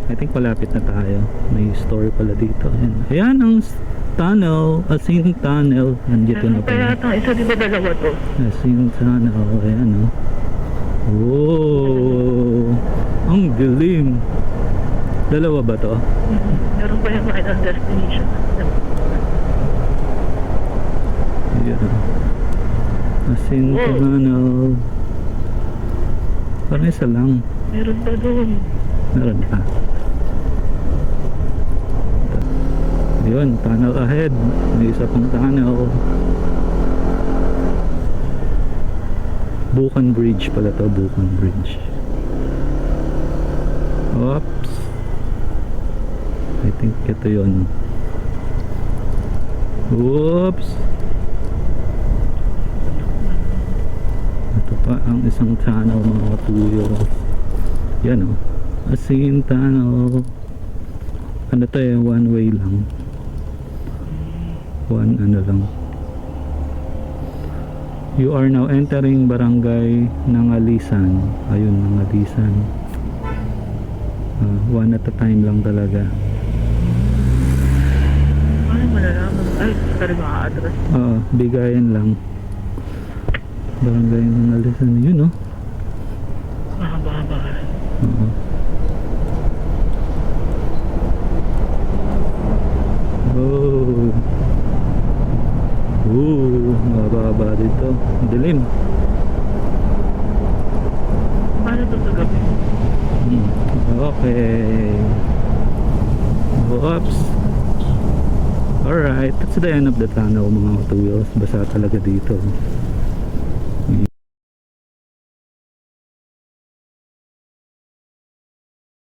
I think malapit na tayo. May story pala dito. Ayan, ayan ang tunnel. As in tunnel. Nandito na Kaya pala. itong isa, di ba dalawa to? As in tunnel. Ayan o. Oh, ang dilim. Dalawa ba to? Meron pa yung final destination. Ayan. As in tunnel. Parang isa lang. Meron pa doon. Meron pa. Yun, tunnel ahead. May isa pang tunnel. Bukan Bridge pala to, Bukan Bridge. Oops. I think ito yun. Oops. Ito pa ang isang tunnel mga katuyo. Yan o. As in tunnel. Ano to eh, one way lang. One ano lang. You are now entering barangay Nangalisan. Ayun, Nangalisan. One at a time lang talaga. Ano malalaman? Ay, sorry mga address. Oo, bigayan lang. Barangay Nangalisan. Yun oh. Mahaba-haba. Oo. Oh. Mababa dito. Dilim. Paano ito sa gabi? Okay. Oops. Alright, that's the end of the tunnel mga two wheels. Basa talaga dito.